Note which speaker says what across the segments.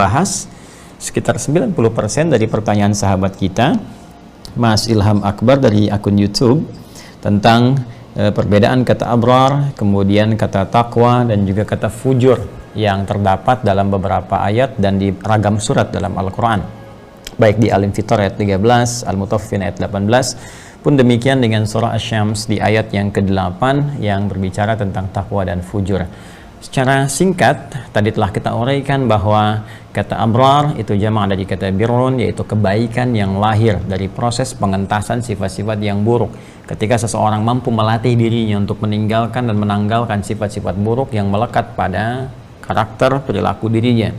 Speaker 1: membahas sekitar 90% dari pertanyaan sahabat kita, Mas Ilham Akbar dari akun YouTube, tentang perbedaan kata abrar, kemudian kata taqwa, dan juga kata fujur yang terdapat dalam beberapa ayat dan di ragam surat dalam Al-Quran, baik di Al-Infitar ayat 13, Al-Mutaffifin ayat 18, pun demikian dengan surah Asy-Syams di ayat yang ke-8 yang berbicara tentang taqwa dan fujur. Secara singkat, tadi telah kita uraikan bahwa kata abrar itu jamak dari kata birrun, yaitu kebaikan yang lahir dari proses pengentasan sifat-sifat yang buruk. Ketika seseorang mampu melatih dirinya untuk meninggalkan dan menanggalkan sifat-sifat buruk yang melekat pada karakter perilaku dirinya,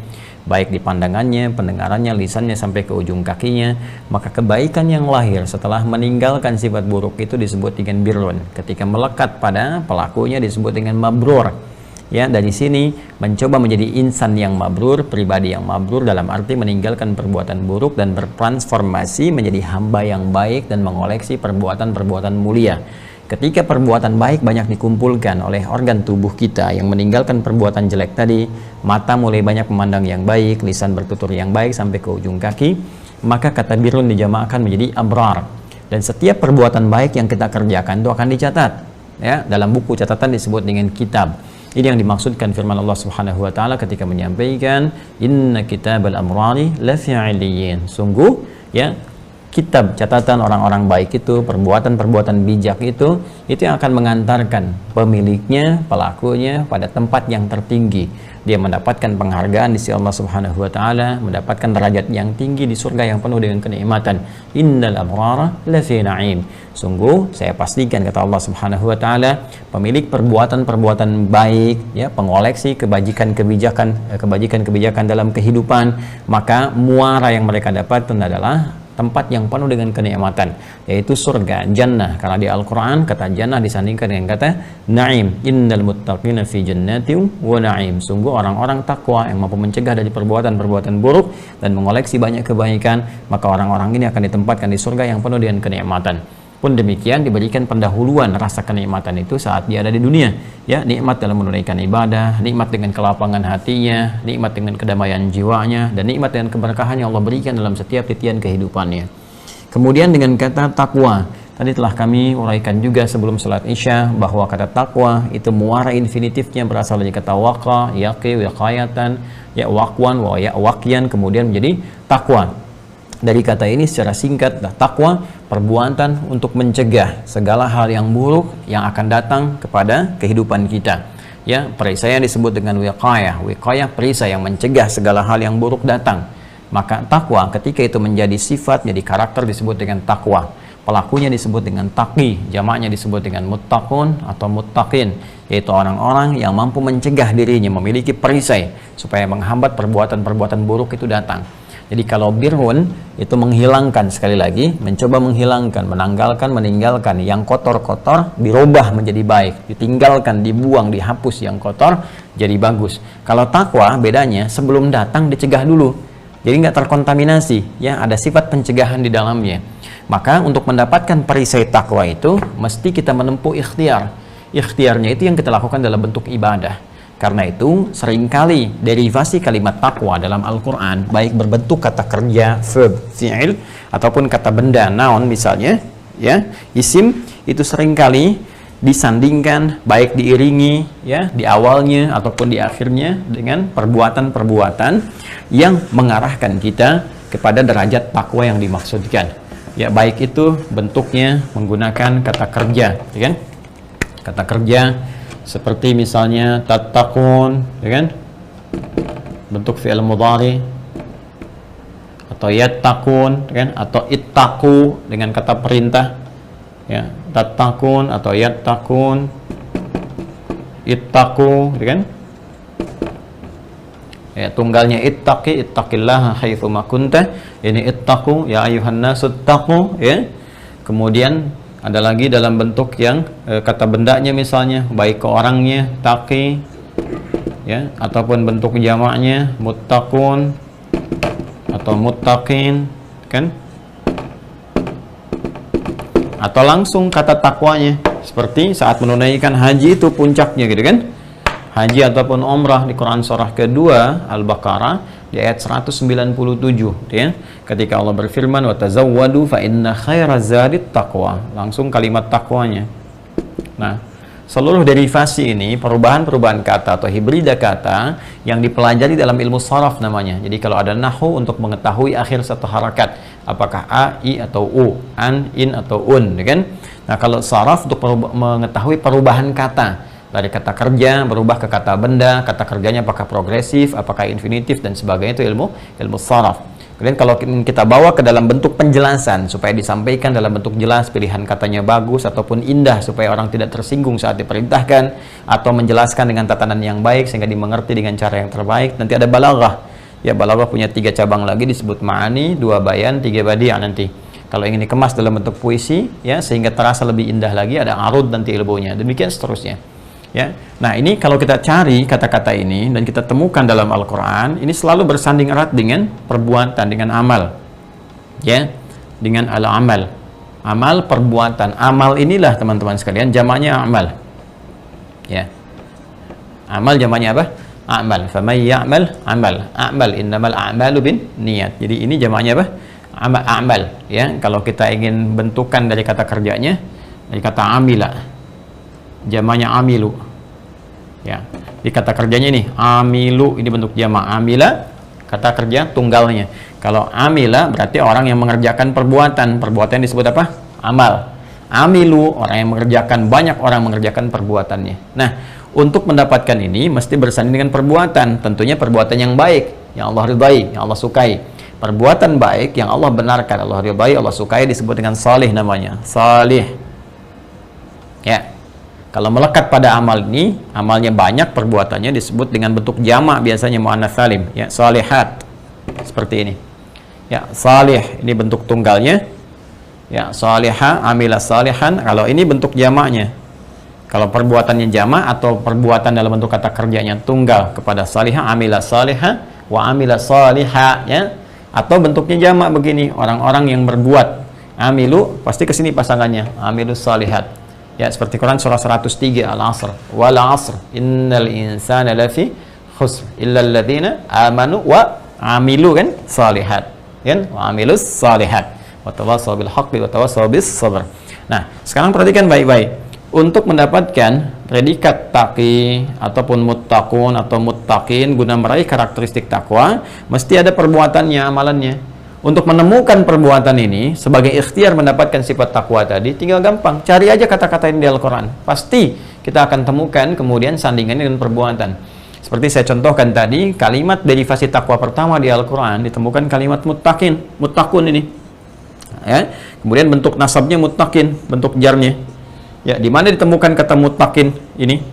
Speaker 1: baik di pandangannya, pendengarannya, lisannya, sampai ke ujung kakinya, maka kebaikan yang lahir setelah meninggalkan sifat buruk itu disebut dengan birrun. Ketika melekat pada pelakunya disebut dengan mabrur. Ya, dari sini mencoba menjadi insan yang mabrur, pribadi yang mabrur, dalam arti meninggalkan perbuatan buruk dan bertransformasi menjadi hamba yang baik dan mengoleksi perbuatan-perbuatan mulia. Ketika perbuatan baik banyak dikumpulkan oleh organ tubuh kita yang meninggalkan perbuatan jelek tadi, mata mulai banyak memandang yang baik, lisan bertutur yang baik sampai ke ujung kaki, maka kata birrun dijamakkan menjadi abrar. Dan setiap perbuatan baik yang kita kerjakan itu akan dicatat. Ya, dalam buku catatan disebut dengan kitab. Ini yang dimaksudkan firman Allah Subhanahu wa taala ketika menyampaikan inna kitabal amrari lafi 'illiyyin. Sungguh ya, kitab catatan orang-orang baik itu, perbuatan-perbuatan bijak itu yang akan mengantarkan pemiliknya, pelakunya pada tempat yang tertinggi. Dia mendapatkan penghargaan di sisi Allah Subhanahu wa taala, mendapatkan derajat yang tinggi di surga yang penuh dengan kenikmatan. Innal abrara lafi na'im. Sungguh saya pastikan, kata Allah Subhanahu wa taala, pemilik perbuatan-perbuatan baik, ya, pengoleksi kebajikan-kebijakan dalam kehidupan, maka muara yang mereka dapatkan adalah tempat yang penuh dengan kenikmatan, yaitu surga, jannah. Karena di Al-Quran kata jannah disandingkan dengan kata na'im. Innal muttaqina fi jannatin wa na'im. Sungguh orang-orang takwa yang mampu mencegah dari perbuatan-perbuatan buruk dan mengoleksi banyak kebaikan, maka orang-orang ini akan ditempatkan di surga yang penuh dengan kenikmatan. Pun demikian diberikan pendahuluan rasa kenikmatan itu saat dia ada di dunia, ya, nikmat dalam menunaikan ibadah, nikmat dengan kelapangan hatinya, nikmat dengan kedamaian jiwanya, dan nikmat dengan keberkahan yang Allah berikan dalam setiap titian kehidupannya. Kemudian dengan kata takwa, tadi telah kami uraikan juga sebelum salat Isya bahwa kata takwa itu muara infinitifnya berasal dari kata waqa, yaqi, wiqayatan, ya, waqwan, wa ya, waqyan, kemudian menjadi takwa. Dari kata ini secara singkat, takwa perbuatan untuk mencegah segala hal yang buruk yang akan datang kepada kehidupan kita. Ya, perisai yang disebut dengan wiqayah. Wiqayah perisai yang mencegah segala hal yang buruk datang. Maka takwa ketika itu menjadi sifat, jadi karakter, disebut dengan takwa. Pelakunya disebut dengan taqi, jamaknya disebut dengan muttaqun atau muttaqin, yaitu orang-orang yang mampu mencegah dirinya, memiliki perisai supaya menghambat perbuatan-perbuatan buruk itu datang. Jadi kalau birrun itu menghilangkan, sekali lagi, mencoba menghilangkan, meninggalkan yang kotor-kotor, dirubah menjadi baik, ditinggalkan, dibuang, dihapus yang kotor, jadi bagus. Kalau takwa bedanya, sebelum datang dicegah dulu, jadi nggak terkontaminasi, ya, ada sifat pencegahan di dalamnya. Maka untuk mendapatkan perisai takwa itu, mesti kita menempuh ikhtiar. Ikhtiarnya itu yang kita lakukan dalam bentuk ibadah. Karena itu seringkali derivasi kalimat takwa dalam Al-Quran, baik berbentuk kata kerja, verb, fi'il, ataupun kata benda, noun misalnya, ya, isim, itu seringkali disandingkan, baik diiringi, ya, di awalnya ataupun di akhirnya dengan perbuatan-perbuatan yang mengarahkan kita kepada derajat takwa yang dimaksudkan. Ya, baik itu bentuknya menggunakan kata kerja, ya kan? Kata kerja seperti misalnya tattaqun, ya kan, bentuk fi'il mudhari, atau yattaqun, ya kan, atau ittaqu dengan kata perintah, ya, tattaqun atau yattaqun, ittaqu, ya kan, ya, tunggalnya ittaqi, ittaqillaha haitsu ma kunta, ini ittaqu ya ayuhan nasu ittaqu, ya. Kemudian ada lagi dalam bentuk yang kata bendanya misalnya, baik ke orangnya taqi, ya, ataupun bentuk jamaknya muttaqun atau muttaqin, kan, atau langsung kata takwanya seperti saat menunaikan haji itu puncaknya, gitu kan, haji ataupun umrah di Quran surah kedua Al-Baqarah, di ayat 197 ya. Ketika Allah berfirman wa tazawwadu fa inna khairaz zadit taqwa. Langsung kalimat takwanya. Nah, seluruh derivasi ini perubahan-perubahan kata atau hibrida kata yang dipelajari dalam ilmu sharaf namanya. Jadi kalau ada nahwu untuk mengetahui akhir satu harakat, apakah a, i atau u, an, in atau un, ya kan? Nah, kalau sharaf untuk mengetahui perubahan kata. Dari kata kerja berubah ke kata benda, kata kerjanya apakah progresif, apakah infinitif dan sebagainya, itu ilmu sharaf. Kemudian kalau kita bawa ke dalam bentuk penjelasan supaya disampaikan dalam bentuk jelas, pilihan katanya bagus ataupun indah supaya orang tidak tersinggung saat diperintahkan, atau menjelaskan dengan tatanan yang baik sehingga dimengerti dengan cara yang terbaik. Nanti ada balaghah. Ya, balaghah punya 3 cabang lagi disebut ma'ani, 2 bayan, 3 badi'ah nanti. Kalau ingin dikemas dalam bentuk puisi ya sehingga terasa lebih indah lagi, ada arud nanti ilmunya. Demikian seterusnya. Ya, nah ini kalau kita cari kata-kata ini dan kita temukan dalam Al-Quran, ini selalu bersanding erat dengan perbuatan, dengan amal, ya, dengan al-amal, amal perbuatan. Amal inilah teman-teman sekalian jamaknya amal, ya. Amal jamaknya apa? Amal. Faman ya'mal amal. Amal innamal a'malu bin niat. Jadi ini jamaknya apa? Amal, ya. Kalau kita ingin bentukan dari kata kerjanya, dari kata amila, jamaknya amilu, ya. Di kata kerjanya ini amilu, ini bentuk jamak. Amila kata kerja tunggalnya. Kalau amila berarti orang yang mengerjakan perbuatan. Perbuatan disebut apa? Amal. Amilu orang yang mengerjakan, banyak orang mengerjakan perbuatannya. Nah, untuk mendapatkan ini mesti bersanding dengan perbuatan. Tentunya perbuatan yang baik, yang Allah ridai, yang Allah sukai. Perbuatan baik yang Allah benarkan, Allah ridai, Allah sukai disebut dengan salih namanya. Salih, ya. Kalau melekat pada amal ini, amalnya banyak, perbuatannya disebut dengan bentuk jamak, biasanya muannats salim, ya, salihat. Seperti ini. Ya, salih ini bentuk tunggalnya. Ya, salihah, amila salihan. Kalau ini bentuk jamaknya. Kalau perbuatannya jamak atau perbuatan dalam bentuk kata kerjanya tunggal kepada salihah, amila salihah wa amila salihah, ya. Atau bentuknya jamak begini, orang-orang yang berbuat. Amilu pasti ke sini pasangannya, amilus salihat. Ya, seperti Quran surah 103 Al-Asr, wal 'asr innal insana lafi khusr illa alladziina amanu wa 'amilu kan salihat, kan, wa 'amilus salihat wa tawassaw bil haqqi wa tawassaw bis sabr. Nah, sekarang perhatikan baik-baik. Untuk mendapatkan predikat taqi ataupun muttaqun atau muttaqin guna meraih karakteristik takwa, mesti ada perbuatannya, amalannya. Untuk menemukan perbuatan ini sebagai ikhtiar mendapatkan sifat takwa tadi, tinggal gampang, cari aja kata-kata ini di Al-Quran. Pasti kita akan temukan kemudian sandingannya dengan perbuatan. Seperti saya contohkan tadi, kalimat derivasi takwa pertama di Al-Quran ditemukan kalimat muttaqin, muttaqun ini. Ya, kemudian bentuk nasabnya muttaqin, bentuk jarnya. Ya, di mana ditemukan kata muttaqin ini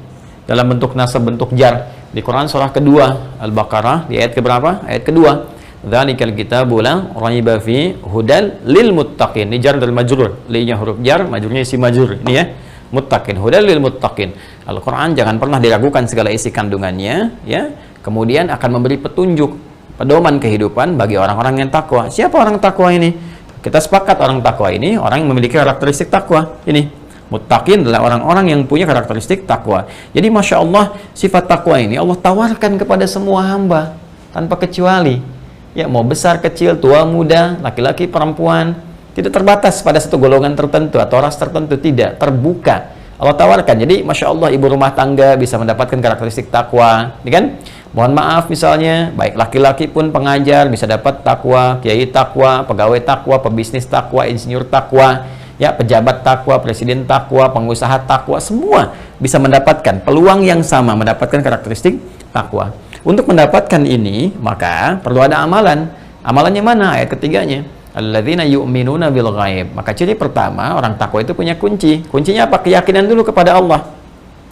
Speaker 1: dalam bentuk nasab, bentuk jar? Di Quran surah kedua Al-Baqarah di ayat keberapa? Ayat kedua. Dzalikal kitabu la raiba fi hudal lil muttaqin. Ini jar dan majrur. Li-nya huruf jar, majrurnya isi majrur. Ini ya, muttaqin, hudal lil muttaqin. Al-Qur'an jangan pernah diragukan segala isi kandungannya, ya. Kemudian akan memberi petunjuk, pedoman kehidupan bagi orang-orang yang takwa. Siapa orang takwa ini? Kita sepakat orang takwa ini orang yang memiliki karakteristik takwa. Ini muttaqin adalah orang-orang yang punya karakteristik takwa. Jadi Masya Allah, sifat takwa ini Allah tawarkan kepada semua hamba tanpa kecuali. Ya, mau besar, kecil, tua, muda, laki-laki, perempuan, tidak terbatas pada satu golongan tertentu atau ras tertentu, tidak, terbuka. Allah tawarkan. Jadi Masya Allah, ibu rumah tangga bisa mendapatkan karakteristik takwa, ya kan? Mohon maaf misalnya, baik laki-laki pun pengajar bisa dapat takwa, kiai takwa, pegawai takwa, pebisnis takwa, insinyur takwa, ya, pejabat takwa, presiden takwa, pengusaha takwa, semua bisa mendapatkan peluang yang sama, mendapatkan karakteristik takwa. Untuk mendapatkan ini, maka perlu ada amalan. Amalannya mana? Ayat ketiganya. Alladzina yu'minuna bil ghaib. Maka ciri pertama, orang takwa itu punya kunci. Kuncinya apa? Keyakinan dulu kepada Allah.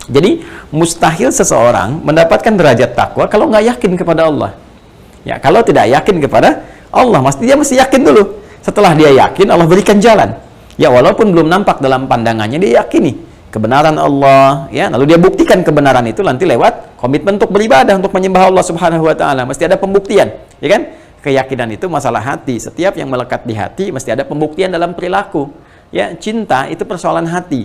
Speaker 1: Jadi, mustahil seseorang mendapatkan derajat takwa kalau nggak yakin kepada Allah. Ya, kalau tidak yakin kepada Allah, dia mesti yakin dulu. Setelah dia yakin, Allah berikan jalan. Ya, walaupun belum nampak dalam pandangannya, dia yakini kebenaran Allah, ya, lalu dia buktikan kebenaran itu nanti lewat komitmen untuk beribadah, untuk menyembah Allah Subhanahu wa taala. Mesti ada pembuktian, ya kan? Keyakinan itu masalah hati. Setiap yang melekat di hati mesti ada pembuktian dalam perilaku. Ya, cinta itu persoalan hati.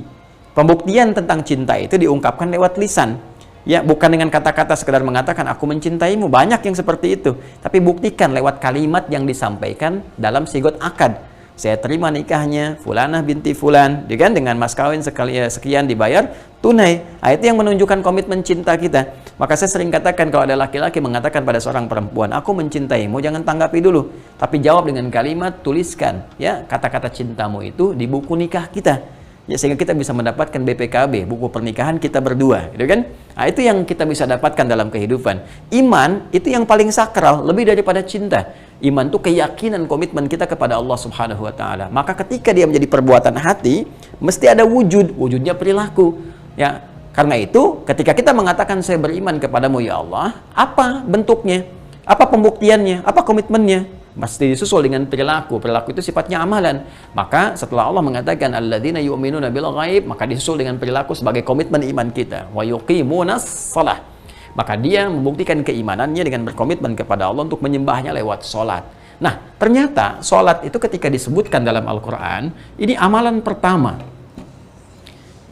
Speaker 1: Pembuktian tentang cinta itu diungkapkan lewat lisan. Ya, bukan dengan kata-kata sekedar mengatakan aku mencintaimu, banyak yang seperti itu. Tapi buktikan lewat kalimat yang disampaikan dalam sigot akad. Saya terima nikahnya Fulanah binti Fulan, ya kan, dengan mas kawin sekian dibayar tunai. Itu yang menunjukkan komitmen cinta kita. Maka saya sering katakan kalau ada laki-laki mengatakan pada seorang perempuan, aku mencintaimu, jangan tanggapi dulu, tapi jawab dengan kalimat, tuliskan ya kata-kata cintamu itu di buku nikah kita. Ya, sehingga kita bisa mendapatkan BPKB, buku pernikahan kita berdua, gitu kan? Itu yang kita bisa dapatkan dalam kehidupan. Iman itu yang paling sakral, lebih daripada cinta. Iman itu keyakinan, komitmen kita kepada Allah Subhanahu wa taala. Maka ketika dia menjadi perbuatan hati, mesti ada wujudnya perilaku. Ya, karena itu ketika kita mengatakan saya beriman kepadamu ya Allah, apa bentuknya? Apa pembuktiannya? Apa komitmennya? Mesti disusul dengan perilaku. Perilaku itu sifatnya amalan. Maka setelah Allah mengatakan alladzina yu'minuna bil ghaib, maka disusul dengan perilaku sebagai komitmen iman kita. Wa yuqimunas shalah. Maka dia membuktikan keimanannya dengan berkomitmen kepada Allah untuk menyembahnya lewat sholat. Nah, ternyata sholat itu ketika disebutkan dalam Al-Quran, ini amalan pertama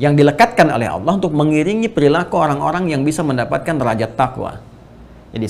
Speaker 1: yang dilekatkan oleh Allah untuk mengiringi perilaku orang-orang yang bisa mendapatkan derajat takwa. Jadi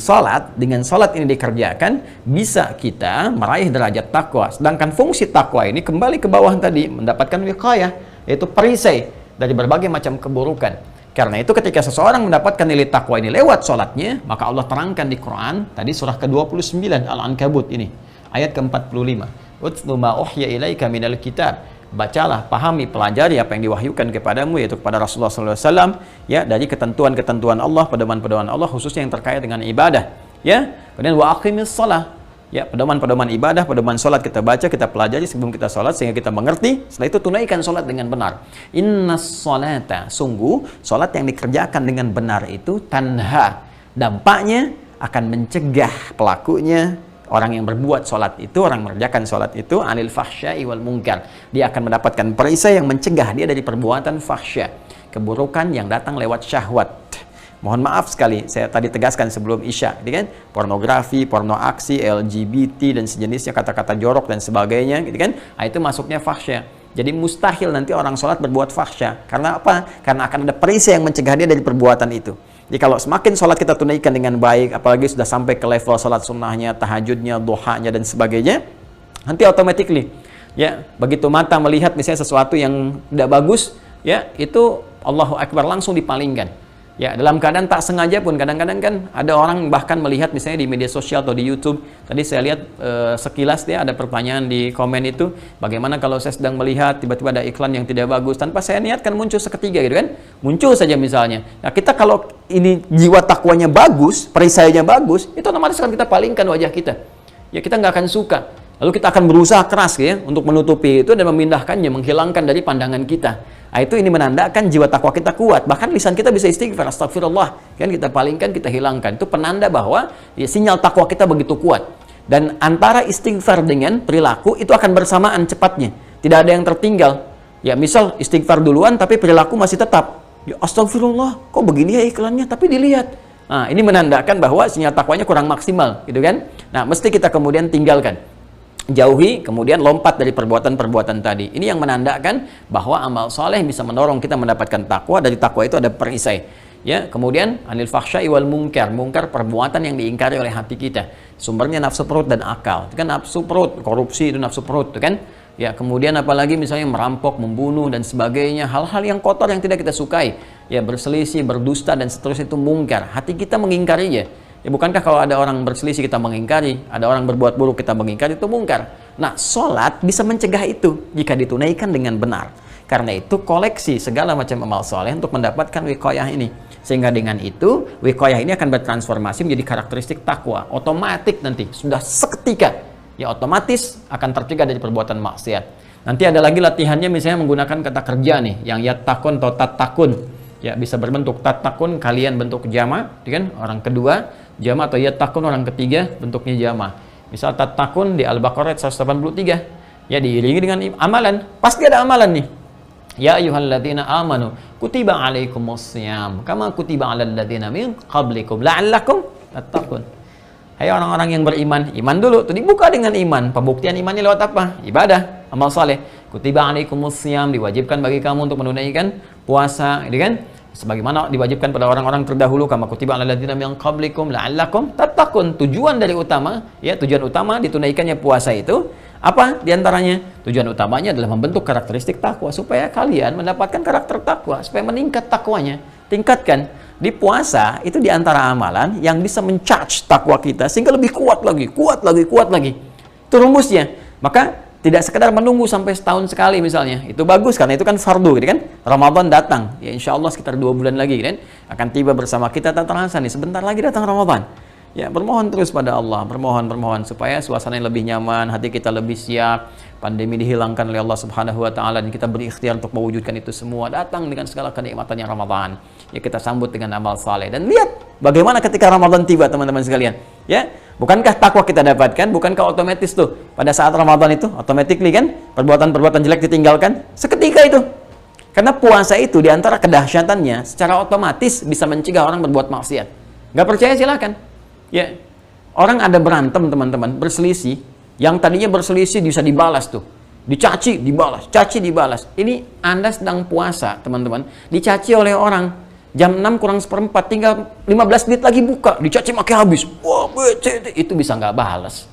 Speaker 1: dengan sholat ini dikerjakan, bisa kita meraih derajat takwa. Sedangkan fungsi takwa ini kembali ke bawah tadi, mendapatkan wiqayah, yaitu perisai dari berbagai macam keburukan. Karena itu ketika seseorang mendapatkan nilai takwa ini lewat sholatnya, maka Allah terangkan di Quran, tadi surah ke-29 Al-Ankabut ini, ayat ke-45. Utlu ma uhya ilaika minal kitab. Bacalah, pahami, pelajari apa yang diwahyukan kepadamu, yaitu kepada Rasulullah SAW, ya, dari ketentuan-ketentuan Allah, pedoman-pedoman Allah, khususnya yang terkait dengan ibadah, ya. Kemudian wa aqimis shalah, ya, pedoman-pedoman ibadah, pedoman sholat kita baca, kita pelajari sebelum kita sholat sehingga kita mengerti. Setelah itu tunaikan sholat dengan benar. Innas sholata, sungguh sholat yang dikerjakan dengan benar itu tanha, dampaknya akan mencegah pelakunya, orang yang berbuat sholat itu, orang mengerjakan sholat itu, anil fahsya'i wal munkar. Dia akan mendapatkan perisai yang mencegah dia dari perbuatan fahsya, keburukan yang datang lewat syahwat. Mohon maaf sekali, saya tadi tegaskan sebelum Isya, gitu kan? Pornografi, porno aksi, LGBT dan sejenisnya, kata-kata jorok dan sebagainya, gitu kan? Itu masuknya fahsya. Jadi mustahil nanti orang sholat berbuat fahsya. Karena apa? Karena akan ada perisai yang mencegah dia dari perbuatan itu. Jadi kalau semakin sholat kita tunaikan dengan baik, apalagi sudah sampai ke level sholat sunnahnya, tahajudnya, duhanya dan sebagainya, nanti automatically, ya, begitu mata melihat misalnya sesuatu yang tidak bagus, ya, itu Allahu Akbar langsung dipalingkan. Ya, dalam keadaan tak sengaja pun kadang-kadang kan ada orang bahkan melihat misalnya di media sosial atau di YouTube. Tadi saya lihat sekilas dia ada pertanyaan di komen itu, bagaimana kalau saya sedang melihat tiba-tiba ada iklan yang tidak bagus tanpa saya niatkan, muncul seketika gitu kan. Muncul saja misalnya. Nah, kita kalau ini jiwa takwanya bagus, perisainya bagus, itu otomatis akan kita palingkan wajah kita. Ya, kita nggak akan suka. Lalu kita akan berusaha keras ya untuk menutupi itu dan memindahkannya, menghilangkan dari pandangan kita. Nah, itu ini menandakan jiwa takwa kita kuat. Bahkan lisan kita bisa istighfar, astagfirullah, kan kita palingkan, kita hilangkan. Itu penanda bahwa ya, sinyal takwa kita begitu kuat. Dan antara istighfar dengan perilaku itu akan bersamaan cepatnya. Tidak ada yang tertinggal. Ya, misal istighfar duluan tapi perilaku masih tetap. Ya, astagfirullah, kok begini ya iklannya, tapi dilihat. Nah, ini menandakan bahwa sinyal takwanya kurang maksimal, gitu kan? Nah, mesti kita kemudian tinggalkan. Jauhi, kemudian lompat dari perbuatan-perbuatan tadi. Ini yang menandakan bahwa amal soleh bisa mendorong kita mendapatkan takwa. Dari takwa itu ada perisai. Ya, kemudian anil fahsya'i wal munkar. Munkar perbuatan yang diingkari oleh hati kita. Sumbernya nafsu perut dan akal. Itu kan nafsu perut, korupsi itu nafsu perut, itu kan? Ya, kemudian apalagi misalnya merampok, membunuh dan sebagainya, hal-hal yang kotor yang tidak kita sukai. Ya, berselisih, berdusta dan seterusnya itu munkar. Hati kita mengingkarinya. Ya, bukankah kalau ada orang berselisih kita mengingkari, ada orang berbuat buruk kita mengingkari, itu mungkar. Nah, sholat bisa mencegah itu jika ditunaikan dengan benar. Karena itu koleksi segala macam amal soleh untuk mendapatkan wiqayah ini. Sehingga dengan itu, wiqayah ini akan bertransformasi menjadi karakteristik takwa. Otomatis nanti, sudah seketika, ya otomatis akan tercegah dari perbuatan maksiat. Nanti ada lagi latihannya misalnya menggunakan kata kerja nih, yang yattaqun atau tattaqun. Ya, bisa berbentuk tattaqun, kalian bentuk jama, kan? Orang kedua jama, atau yattaqun orang ketiga bentuknya jama. Misal tattaqun di Al-Baqarah 183, ya diiringi dengan amalan. Pasti ada amalan nih. Ya ayyuhalladzina amanu kutiba alaikumussyam kama kutiba alal ladzina min qablikum la'allakum tattaqun. Hai orang-orang yang beriman, iman dulu. Tuh dibuka dengan iman. Pembuktian imannya lewat apa? Ibadah, amal saleh. Kutiba alaikumussyam, diwajibkan bagi kamu untuk menunaikan puasa, gitu kan? Sebagaimana diwajibkan pada orang-orang terdahulu, kama kutiba 'alal ladzina min qablikum la'allakum tattaqun. Tujuan utama ditunaikannya puasa itu apa? Di antaranya tujuan utamanya adalah membentuk karakteristik takwa supaya kalian mendapatkan karakter takwa, supaya meningkat takwanya. Tingkatkan. Di puasa itu di antara amalan yang bisa men-charge takwa kita sehingga lebih kuat lagi. Itu rumusnya. Maka tidak sekedar menunggu sampai setahun sekali misalnya. Itu bagus karena itu kan fardu gitu kan. Ramadan datang. Ya insya Allah sekitar 2 bulan lagi kan akan tiba bersama kita, tak terasa nih sebentar lagi datang Ramadan. Ya, bermohon terus pada Allah, bermohon supaya suasana yang lebih nyaman, hati kita lebih siap, pandemi dihilangkan oleh Allah Subhanahu wa taala dan kita berikhtiar untuk mewujudkan itu semua, datang dengan segala kenikmatannya Ramadan. Ya, kita sambut dengan amal saleh dan lihat bagaimana ketika Ramadan tiba teman-teman sekalian. Ya, bukankah takwa kita dapatkan? Bukankah otomatis tuh pada saat Ramadan itu automatically kan perbuatan-perbuatan jelek ditinggalkan seketika itu. Karena puasa itu di antara kedahsyatannya secara otomatis bisa mencegah orang berbuat maksiat. Nggak percaya silakan. Ya, orang ada berantem teman-teman, berselisih, yang tadinya berselisih bisa dibalas tuh, dicaci, dibalas. Ini Anda sedang puasa teman-teman, dicaci oleh orang, jam 6 kurang seperempat, tinggal 15 menit lagi buka, dicaci makin habis, wah, itu bisa nggak balas.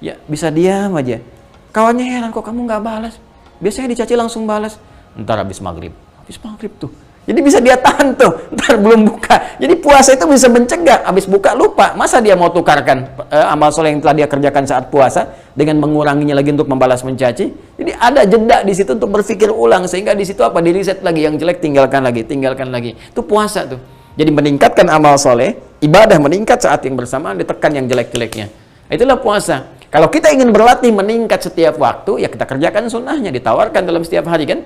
Speaker 1: Ya, bisa diam aja. Kawannya heran, kok kamu nggak balas? Biasanya dicaci langsung balas, ntar habis maghrib tuh. Jadi bisa dia tahan tuh, ntar belum buka. Jadi puasa itu bisa mencegah, habis buka lupa. Masa dia mau tukarkan amal soleh yang telah dia kerjakan saat puasa dengan menguranginya lagi untuk membalas mencaci? Jadi ada jeda di situ untuk berpikir ulang sehingga di situ apa? Di reset lagi, yang jelek tinggalkan lagi. Itu puasa tuh. Jadi meningkatkan amal soleh, ibadah meningkat saat yang bersamaan ditekan yang jelek-jeleknya. Itulah puasa. Kalau kita ingin berlatih meningkat setiap waktu, ya kita kerjakan sunnahnya, ditawarkan dalam setiap hari kan.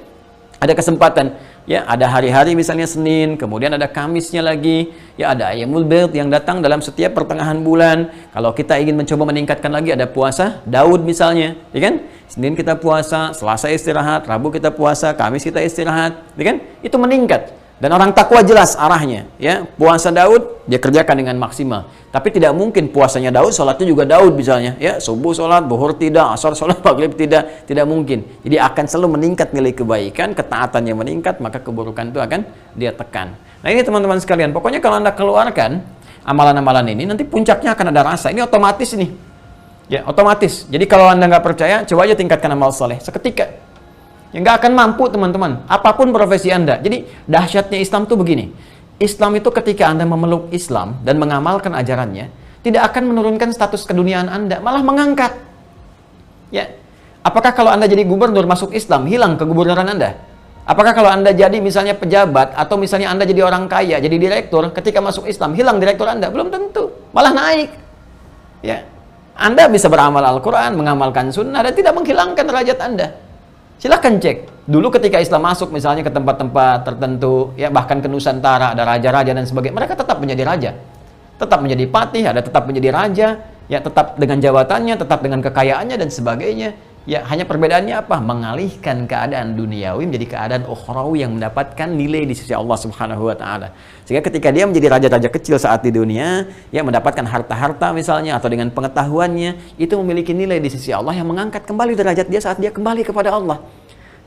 Speaker 1: Ada kesempatan, ya ada hari-hari misalnya Senin, kemudian ada Kamisnya lagi, ya ada Ayyamul Bid yang datang dalam setiap pertengahan bulan. Kalau kita ingin mencoba meningkatkan lagi, ada puasa Daud misalnya, ya kan? Senin kita puasa, Selasa istirahat, Rabu kita puasa, Kamis kita istirahat, ya kan? Itu meningkat. Dan orang takwa jelas arahnya, ya. Puasa Daud dia kerjakan dengan maksimal. Tapi tidak mungkin puasanya Daud, sholatnya juga Daud misalnya, ya. Subuh sholat, zuhur tidak, asar sholat, maghrib tidak mungkin. Jadi akan selalu meningkat nilai kebaikan, ketaatannya meningkat, maka keburukan itu akan dia tekan. Nah ini teman-teman sekalian, pokoknya kalau Anda keluarkan amalan-amalan ini, nanti puncaknya akan ada rasa. Ini otomatis nih, ya otomatis. Jadi kalau Anda nggak percaya, coba aja tingkatkan amal soleh seketika. Ya nggak akan mampu teman-teman, apapun profesi Anda. Jadi dahsyatnya Islam tuh begini, Islam itu ketika Anda memeluk Islam dan mengamalkan ajarannya, tidak akan menurunkan status keduniaan Anda, malah mengangkat. Ya, apakah kalau Anda jadi gubernur masuk Islam, hilang kegubernuran Anda? Apakah kalau Anda jadi misalnya pejabat, atau misalnya Anda jadi orang kaya, jadi direktur, ketika masuk Islam, hilang direktur Anda? Belum tentu, malah naik. Ya, Anda bisa beramal Al-Quran, mengamalkan sunnah, dan tidak menghilangkan derajat Anda. Silahkan cek. Dulu ketika Islam masuk misalnya ke tempat-tempat tertentu, ya bahkan ke Nusantara, ada raja-raja dan sebagainya, mereka tetap menjadi raja. Tetap menjadi patih, ada tetap menjadi raja, ya tetap dengan jabatannya, tetap dengan kekayaannya dan sebagainya. Ya hanya perbedaannya apa? Mengalihkan keadaan duniawi menjadi keadaan ukhrawi yang mendapatkan nilai di sisi Allah Subhanahu wa taala. Sehingga ketika dia menjadi raja-raja kecil saat di dunia, ya mendapatkan harta-harta misalnya atau dengan pengetahuannya, itu memiliki nilai di sisi Allah yang mengangkat kembali derajat dia saat dia kembali kepada Allah.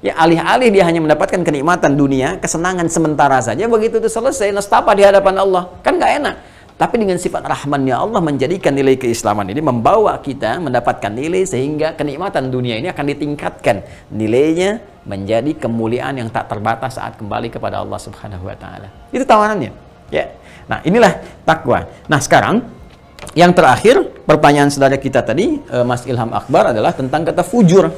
Speaker 1: Ya alih-alih dia hanya mendapatkan kenikmatan dunia, kesenangan sementara saja, begitu itu selesai nestapa di hadapan Allah. Kan nggak enak. Tapi dengan sifat rahmannya Allah menjadikan nilai keislaman ini membawa kita mendapatkan nilai sehingga kenikmatan dunia ini akan ditingkatkan nilainya menjadi kemuliaan yang tak terbatas saat kembali kepada Allah Subhanahu wa taala. Itu tawarannya, ya. Nah, inilah takwa. Nah, sekarang yang terakhir pertanyaan saudara kita tadi, Mas Ilham Akbar, adalah tentang kata fujur.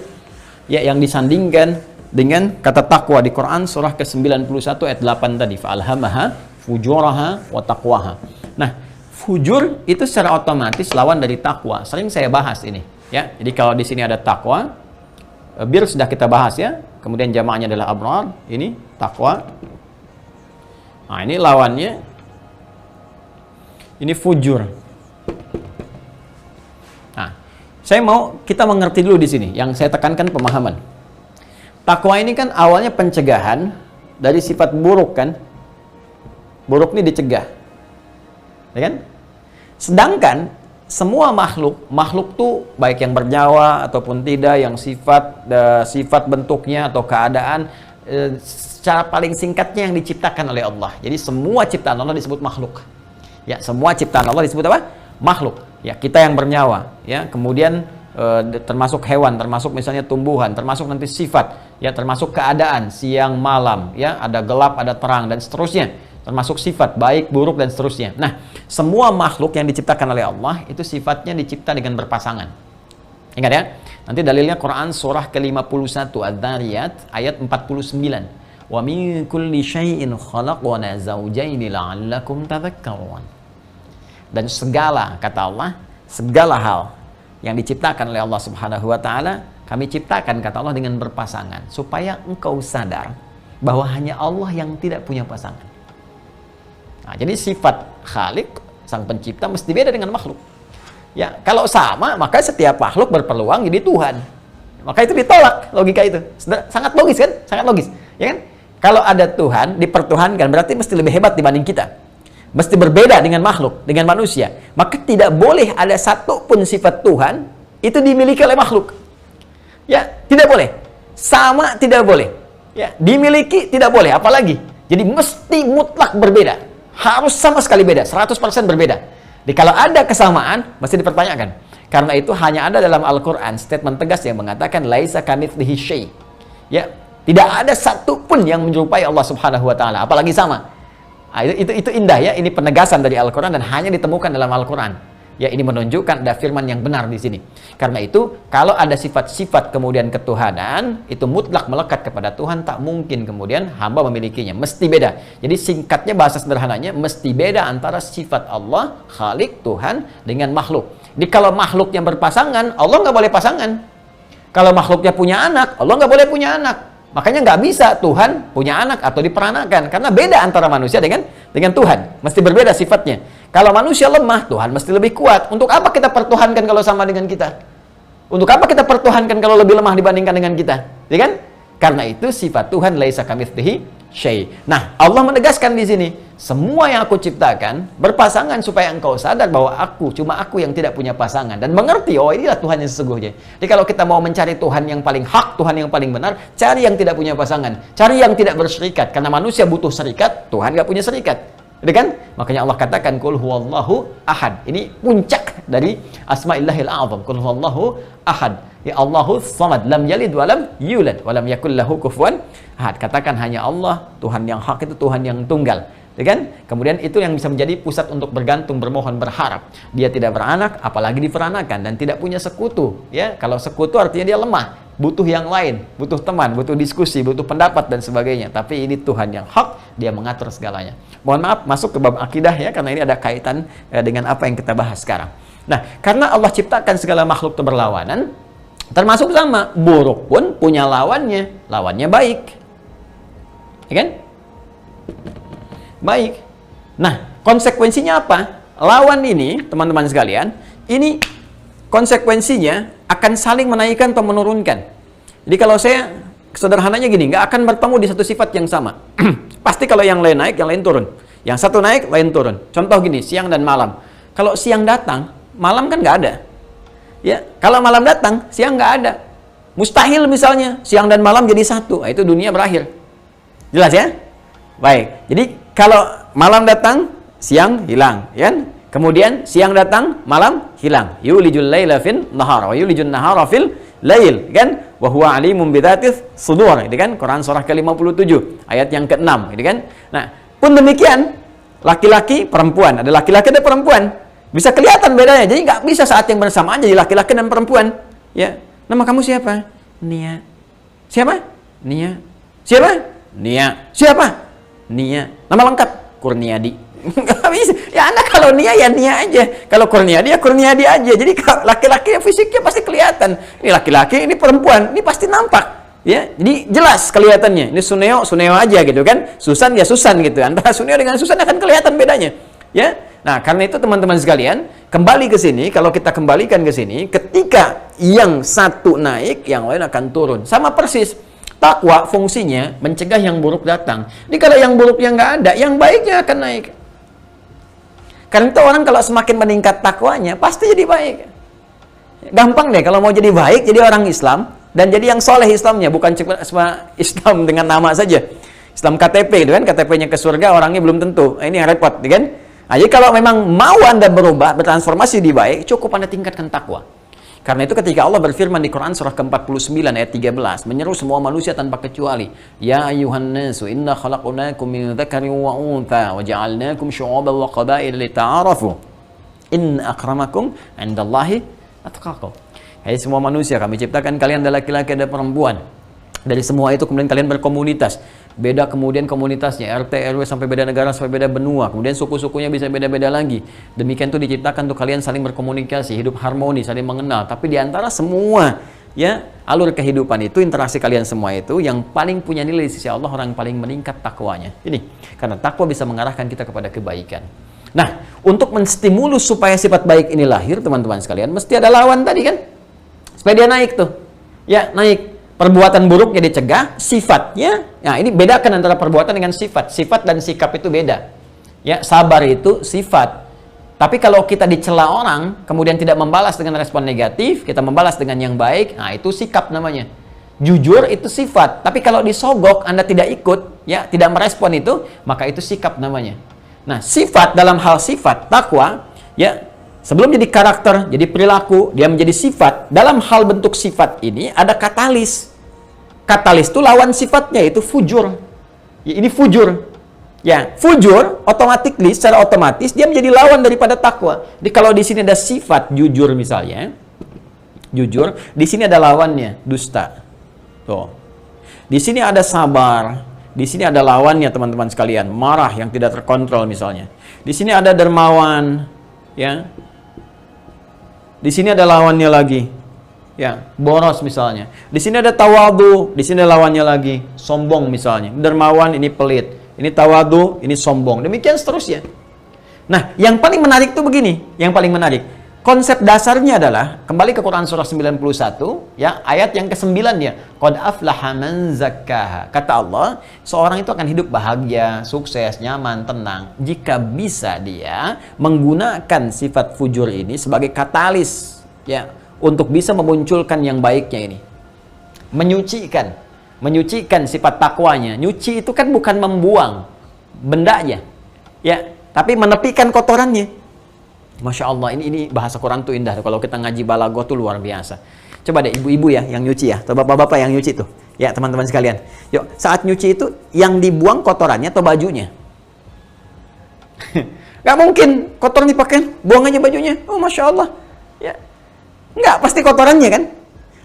Speaker 1: Ya, yang disandingkan dengan kata takwa di Quran surah ke-91 ayat 8 tadi, fa'alhamaha fujuraha wa taqwaha. Nah, fujur itu secara otomatis lawan dari takwa. Sering saya bahas ini, ya. Jadi kalau di sini ada takwa, bir sudah kita bahas ya. Kemudian jamaknya adalah abrar, ini takwa. Nah, ini lawannya ini fujur. Nah, saya mau kita mengerti dulu di sini. Yang saya tekankan pemahaman. Takwa ini kan awalnya pencegahan dari sifat buruk kan. Buruk ini dicegah. Ya kan? Sedangkan semua makhluk tuh baik yang bernyawa ataupun tidak, yang sifat bentuknya atau keadaan secara paling singkatnya yang diciptakan oleh Allah. Jadi semua ciptaan Allah disebut makhluk. Ya, semua ciptaan Allah disebut apa? Makhluk. Ya, kita yang bernyawa, ya, kemudian termasuk hewan, termasuk misalnya tumbuhan, termasuk nanti sifat, ya, termasuk keadaan siang malam, ya, ada gelap, ada terang dan seterusnya, termasuk sifat baik, buruk dan seterusnya. Nah, semua makhluk yang diciptakan oleh Allah itu sifatnya dicipta dengan berpasangan. Ingat ya, nanti dalilnya Quran surah ke-51 Adz-Dzariyat ayat 49. Wa min kulli syai'in khalaqna zawjaini la'allakum tadhakkarun. Dan segala, kata Allah, segala hal yang diciptakan oleh Allah Subhanahu wa taala, kami ciptakan, kata Allah, dengan berpasangan supaya engkau sadar bahwa hanya Allah yang tidak punya pasangan. Nah, jadi sifat Khalik, sang pencipta, mesti beda dengan makhluk. Ya, kalau sama, maka setiap makhluk berpeluang jadi Tuhan. Maka itu ditolak, logika itu. Sangat logis kan? Sangat logis, ya kan? Kalau ada Tuhan, dipertuhankan, berarti mesti lebih hebat dibanding kita. Mesti berbeda dengan makhluk, dengan manusia. Maka tidak boleh ada satu pun sifat Tuhan itu dimiliki oleh makhluk. Ya, tidak boleh. Sama tidak boleh. Ya, dimiliki tidak boleh, apalagi. Jadi mesti mutlak berbeda. Harus sama sekali beda, 100% berbeda. Jadi kalau ada kesamaan, mesti dipertanyakan. Karena itu hanya ada dalam Al-Quran statement tegas yang mengatakan laisa kamitslihi syai'. Ya, tidak ada satu pun yang menyerupai Allah Subhanahu wa taala, apalagi sama. Nah, itu indah ya, ini penegasan dari Al-Quran dan hanya ditemukan dalam Al-Quran. Ya, ini menunjukkan ada firman yang benar di sini. Karena itu, kalau ada sifat-sifat kemudian ketuhanan, itu mutlak melekat kepada Tuhan, tak mungkin kemudian hamba memilikinya. Mesti beda. Jadi singkatnya, bahasa sederhananya, mesti beda antara sifat Allah, Khalik, Tuhan, dengan makhluk. Jadi kalau makhluknya berpasangan, Allah nggak boleh pasangan. Kalau makhluknya punya anak, Allah nggak boleh punya anak. Makanya nggak bisa Tuhan punya anak atau diperanakan, karena beda antara manusia dengan Tuhan. Mesti berbeda sifatnya. Kalau manusia lemah, Tuhan mesti lebih kuat. Untuk apa kita pertuhankan kalau sama dengan kita? Untuk apa kita pertuhankan kalau lebih lemah dibandingkan dengan kita? Ya kan? Karena itu sifat Tuhan laisa kamitslihi syai'. Nah, Allah menegaskan di sini, semua yang aku ciptakan berpasangan supaya engkau sadar bahwa cuma aku yang tidak punya pasangan dan mengerti, oh inilah Tuhan yang sesungguhnya. Jadi kalau kita mau mencari Tuhan yang paling hak, Tuhan yang paling benar, cari yang tidak punya pasangan, cari yang tidak berserikat, karena manusia butuh serikat, Tuhan nggak punya serikat. Gitu kan? Makanya Allah katakan qul huwallahu ahad. Ini puncak dari asma'illahil a'zam. Qul huwallahu ahad. Ya Allahu samad, lam yalid wa lam yulad wa lam yakul lahu kufuwan ahad. Katakan hanya Allah, Tuhan yang hak itu Tuhan yang tunggal. Ya kan? Kemudian itu yang bisa menjadi pusat untuk bergantung, bermohon, berharap. Dia tidak beranak, apalagi diperanakan, dan tidak punya sekutu. Ya, kalau sekutu artinya dia lemah, butuh yang lain, butuh teman, butuh diskusi, butuh pendapat dan sebagainya. Tapi ini Tuhan yang hak, dia mengatur segalanya. Mohon maaf, masuk ke bab akidah ya, karena ini ada kaitan dengan apa yang kita bahas sekarang. Nah, karena Allah ciptakan segala makhluk itu berlawanan, termasuk sama, buruk pun punya lawannya, lawannya baik. Ya kan? Baik. Nah, konsekuensinya apa? Lawan ini, teman-teman sekalian, ini konsekuensinya akan saling menaikkan atau menurunkan. Jadi kalau saya, sederhananya gini, nggak akan bertemu di satu sifat yang sama. Pasti kalau yang lain naik, yang lain turun. Yang satu naik, lain turun. Contoh gini, siang dan malam. Kalau siang datang, malam kan nggak ada. Ya, kalau malam datang, siang nggak ada. Mustahil misalnya, siang dan malam jadi satu. Nah, itu dunia berakhir. Jelas ya? Baik, jadi kalau malam datang, siang hilang, ya kan? Kemudian siang datang, malam hilang. Yulijul laila fin nahar wa yulijun nahara fil lail, kan? Wa huwa alimun bidzatis sudur, gitu kan? Quran surah ke-57 ayat yang ke-6, gitu kan? Nah, pun demikian, laki-laki, perempuan, ada laki-laki ada perempuan. Bisa kelihatan bedanya. Jadi nggak bisa saat yang bersamaan jadi laki-laki dan perempuan. Ya. Nama kamu siapa? Nia. Siapa? Nia. Siapa? Nia. Siapa? Nia. Nama lengkap Kurniadi. Nggak bisa. Ya Anda kalau Nia ya Nia aja. Kalau Kurniadi ya Kurniadi aja. Jadi laki-laki fisiknya pasti kelihatan. Ini laki-laki, ini perempuan. Ini pasti nampak. Ya, jadi jelas kelihatannya. Ini Suneo, Suneo aja gitu kan. Susan ya Susan gitu. Antara Suneo dengan Susan akan kelihatan bedanya. Ya. Nah, karena itu teman-teman sekalian, kembali ke sini, kalau kita kembalikan ke sini, ketika yang satu naik, yang lain akan turun. Sama persis. Takwa fungsinya mencegah yang buruk datang. Jadi kalau yang buruknya nggak ada, yang baiknya akan naik. Karena itu orang kalau semakin meningkat takwanya, pasti jadi baik. Gampang deh, kalau mau jadi baik, jadi orang Islam, dan jadi yang soleh Islamnya, bukan cuma Islam dengan nama saja. Islam KTP, gitu kan? KTP-nya ke surga, orangnya belum tentu. Nah, ini yang repot, gitu kan? Nah, jadi kalau memang mau Anda berubah, bertransformasi di baik, cukup Anda tingkatkan takwa. Karena itu ketika Allah berfirman di Quran surah ke-49 ayat 13, menyeru semua manusia tanpa kecuali, ya ayuhan nasu inna khalaqnakum min dzakarin wa untha wa ja'alnakum syu'uban wa qabaila lita'arafu inna akramakum 'indallahi atqakum. Hai semua manusia, kami ciptakan kalian ada laki-laki ada perempuan. Dari semua itu kemudian kalian berkomunitas. Beda kemudian komunitasnya, RT, RW sampai beda negara, sampai beda benua. Kemudian suku-sukunya bisa beda-beda lagi. Demikian itu diciptakan untuk kalian saling berkomunikasi, hidup harmoni, saling mengenal. Tapi di antara semua ya alur kehidupan itu, interaksi kalian semua itu, yang paling punya nilai di sisi Allah orang yang paling meningkat takwanya. Ini karena takwa bisa mengarahkan kita kepada kebaikan. Nah, untuk menstimulus supaya sifat baik ini lahir, teman-teman sekalian, mesti ada lawan tadi kan? Supaya dia naik tuh. Ya, naik. Perbuatan buruknya dicegah, sifatnya, nah ini bedakan antara perbuatan dengan sifat. Sifat dan sikap itu beda. Ya, sabar itu sifat. Tapi kalau kita dicela orang, kemudian tidak membalas dengan respon negatif, kita membalas dengan yang baik, nah itu sikap namanya. Jujur itu sifat. Tapi kalau disogok, Anda tidak ikut, ya, tidak merespon itu, maka itu sikap namanya. Nah, sifat dalam hal sifat, takwa, ya, sebelum jadi karakter, jadi perilaku, dia menjadi sifat. Dalam hal bentuk sifat ini ada katalis. Katalis itu lawan sifatnya, itu fujur. Ya, ini fujur. Ya, fujur secara otomatis dia menjadi lawan daripada takwa. Jadi kalau di sini ada sifat jujur misalnya, jujur, di sini ada lawannya, dusta. Tuh. Di sini ada sabar. Di sini ada lawannya teman-teman sekalian, marah yang tidak terkontrol misalnya. Di sini ada dermawan, ya. Di sini ada lawannya lagi, ya, boros misalnya. Di sini ada tawadu, di sini lawannya lagi, sombong misalnya. Dermawan ini pelit, ini tawadu, ini sombong. Demikian seterusnya. Nah, yang paling menarik tuh begini, yang paling menarik. Konsep dasarnya adalah, kembali ke Quran surah 91, ya, ayat yang ke-9 ya. Qad aflaha man zakkaha. Kata Allah, seorang itu akan hidup bahagia, sukses, nyaman, tenang jika bisa dia menggunakan sifat fujur ini sebagai katalis, ya, untuk bisa memunculkan yang baiknya ini. Menyucikan sifat takwanya. Nyuci itu kan bukan membuang bendanya, ya, tapi menepikan kotorannya. Masya Allah, ini bahasa Quran tuh indah. Kalau kita ngaji balaghah tuh luar biasa. Coba deh ibu-ibu ya yang nyuci ya, atau bapak-bapak yang nyuci tuh. Ya teman-teman sekalian. Yuk, saat nyuci itu yang dibuang kotorannya atau bajunya? Gak mungkin kotor dipakai, buang aja bajunya. Oh Masya Allah. Ya. Nggak, pasti kotorannya kan?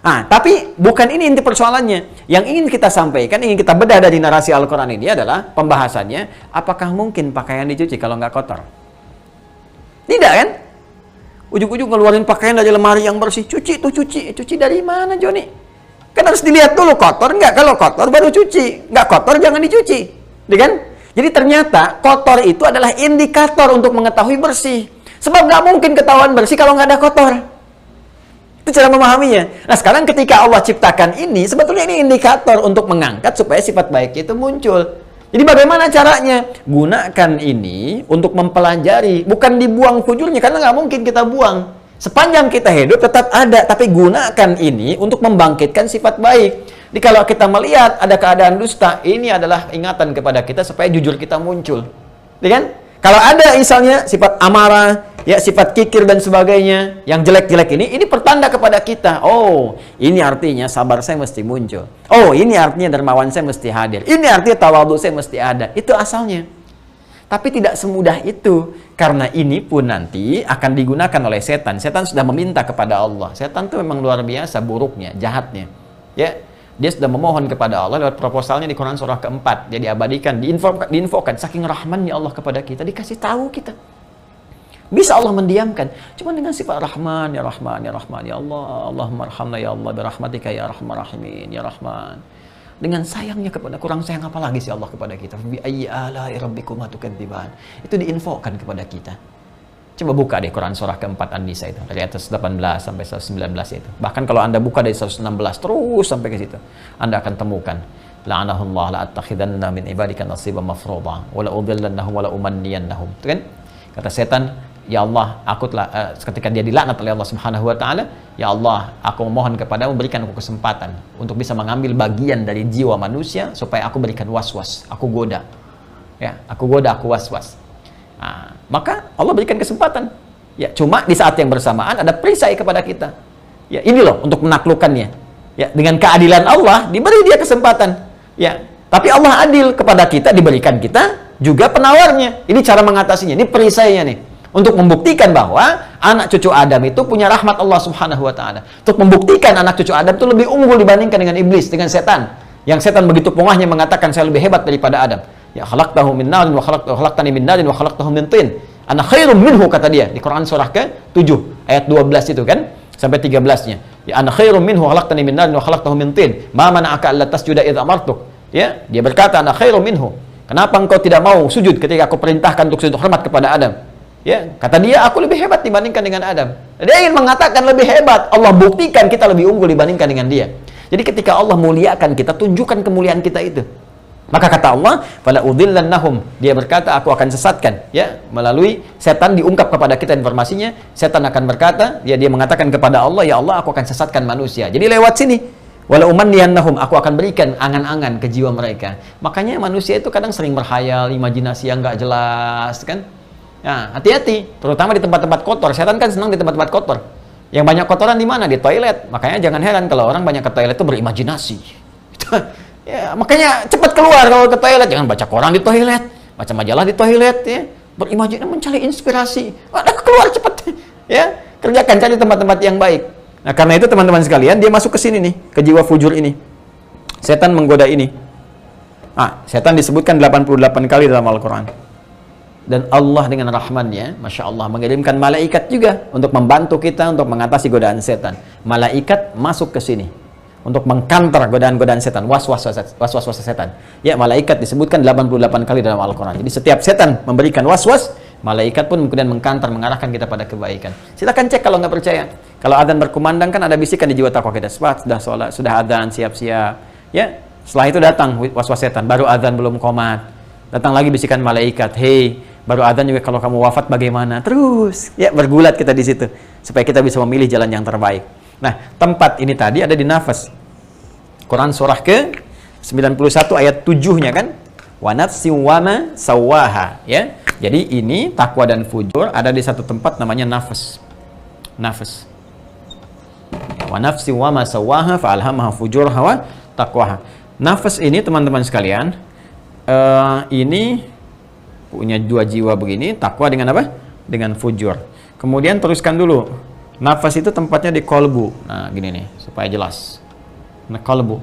Speaker 1: Ah, tapi bukan ini inti persoalannya. Yang ingin kita sampaikan, ingin kita bedah dari narasi Al-Quran ini adalah pembahasannya, apakah mungkin pakaian dicuci kalau nggak kotor? Tidak kan? Ujung-ujung ngeluarin pakaian dari lemari yang bersih. Cuci tuh, cuci. Cuci dari mana, Joni? Kan harus dilihat dulu kotor nggak. Kalau kotor baru cuci. Nggak kotor jangan dicuci. Kan? Jadi ternyata kotor itu adalah indikator untuk mengetahui bersih. Sebab nggak mungkin ketahuan bersih kalau nggak ada kotor. Itu cara memahaminya. Nah sekarang ketika Allah ciptakan ini, sebetulnya ini indikator untuk mengangkat supaya sifat baik itu muncul. Jadi bagaimana caranya? Gunakan ini untuk mempelajari, bukan dibuang fujurnya, karena nggak mungkin kita buang. Sepanjang kita hidup tetap ada, tapi gunakan ini untuk membangkitkan sifat baik. Jadi kalau kita melihat ada keadaan dusta, ini adalah ingatan kepada kita supaya jujur kita muncul. Ya kan? Kalau ada misalnya sifat amarah, ya sifat kikir dan sebagainya, yang jelek-jelek ini pertanda kepada kita. Oh, ini artinya sabar saya mesti muncul. Oh, ini artinya dermawan saya mesti hadir. Ini artinya tawadhu saya mesti ada. Itu asalnya. Tapi tidak semudah itu. Karena ini pun nanti akan digunakan oleh setan. Setan sudah meminta kepada Allah. Setan itu memang luar biasa buruknya, jahatnya. Ya, dia sudah memohon kepada Allah lewat proposalnya di Quran surah ke-4. Jadi abadikan, diinfokan. Saking rahmannya Allah kepada kita, dikasih tahu kita. Bisa Allah mendiamkan. Cuma dengan sifat Rahman, ya Rahman, ya Rahman, ya Allah. Allahumma arhamna ya Allah, birahmatika ya Rahman Rahimin, ya Rahman. Dengan sayangnya kepada, kurang sayang apa lagi sih Allah kepada kita? Bi ayyi ala'i rabbikuma tukadziban. Itu diinfokan kepada kita. Coba buka deh Quran surah ke-4 An-Nisa itu, dari atas 18 sampai 119 itu. Bahkan kalau Anda buka dari 116 terus sampai ke situ, Anda akan temukan la'anahullah la'attakhidanna min ibadika nasiban mafruḍa wa la'udhillannahum wa la'umanniyannahum. Itu kan? Kata setan, ya Allah, aku telah ketika dia dilaknat oleh Allah Subhanahu wa taala, ya Allah, aku memohon kepadamu berikan aku kesempatan untuk bisa mengambil bagian dari jiwa manusia supaya aku berikan waswas, aku goda. Ya, aku goda, aku waswas. Nah, maka Allah berikan kesempatan. Ya, cuma di saat yang bersamaan ada perisai kepada kita. Ya, ini loh untuk menaklukkannya. Ya, dengan keadilan Allah diberi dia kesempatan. Ya, tapi Allah adil kepada kita, diberikan kita juga penawarnya. Ini cara mengatasinya, ini perisainya nih. Untuk membuktikan bahwa anak cucu Adam itu punya rahmat Allah Subhanahu wa taala. Untuk membuktikan anak cucu Adam itu lebih unggul dibandingkan dengan iblis, dengan setan. Yang setan begitu pongahnya mengatakan saya lebih hebat daripada Adam. Ya khalaqtahu min narin wa khalaqtani min narin wa khalaqtahu min tin. Ana khairum minhu, kata dia di Quran surah ke-7 ayat 12 itu kan sampai 13-nya. Ya ana khairum minhu khalaqtani min narin wa khalaqtahu min tin. Ma mana'aka alla tasjuda idza amartuk. Ya, dia berkata ana khairum minhu. Kenapa engkau tidak mau sujud ketika aku perintahkan untuk sujud hormat kepada Adam? Ya, kata dia, aku lebih hebat dibandingkan dengan Adam. Dia ingin mengatakan lebih hebat. Allah buktikan kita lebih unggul dibandingkan dengan dia. Jadi ketika Allah muliakan kita, tunjukkan kemuliaan kita itu. Maka kata Allah, fala udhillannahum, dia berkata aku akan sesatkan. Ya, melalui setan diungkap kepada kita informasinya. Setan akan berkata, dia mengatakan kepada Allah, ya Allah, aku akan sesatkan manusia. Jadi lewat sini, wala umanniyannahum, aku akan berikan angan-angan ke jiwa mereka. Makanya manusia itu kadang sering berhayal, imajinasi yang nggak jelas kan. Nah, hati-hati, terutama di tempat-tempat kotor. Setan kan senang di tempat-tempat kotor. Yang banyak kotoran di mana? Di toilet. Makanya jangan heran kalau orang banyak ke toilet itu berimajinasi. Ya, makanya cepat keluar kalau ke toilet. Jangan baca koran di toilet, baca majalah di toilet, ya. Berimajinasi, mencari inspirasi. Keluar cepat. Ya, kerjakan, cari tempat-tempat yang baik. Nah, karena itu teman-teman sekalian, dia masuk ke sini nih, ke jiwa fujur ini. Setan menggoda ini. Setan disebutkan 88 kali dalam Al-Quran. Dan Allah dengan rahmannya, Masya Allah, mengirimkan malaikat juga untuk membantu kita untuk mengatasi godaan setan. Malaikat masuk ke sini untuk mengkantar godaan-godaan setan, was-was setan. Ya, malaikat disebutkan 88 kali dalam Al-Quran. Jadi setiap setan memberikan was-was, malaikat pun kemudian mengkantar, mengarahkan kita pada kebaikan. Silakan cek kalau nggak percaya. Kalau adzan berkumandang kan ada bisikan di jiwa takwa kita. Sudah sholat, sudah adzan, siap-siap. Ya, setelah itu datang was-was setan. Baru adzan belum qomat, datang lagi bisikan malaikat. Hei, baru adzan juga kalau kamu wafat bagaimana? Terus, ya bergulat kita di situ supaya kita bisa memilih jalan yang terbaik. Nah, tempat ini tadi ada di nafas. Quran surah ke 91 ayat 7-nya kan? Wa nafsin wa ma sawwaha, ya. Jadi ini takwa dan fujur ada di satu tempat namanya nafas. Nafas. Wa nafsin wa ma sawwaha fa alhamaha fujuraha wa taqwaha. Nafas ini teman-teman sekalian, ini punya dua jiwa begini, takwa dengan apa? Dengan fujur. Kemudian teruskan dulu. Nafas itu tempatnya di kolbu. Nah, gini nih, supaya jelas. Nah, kolbu.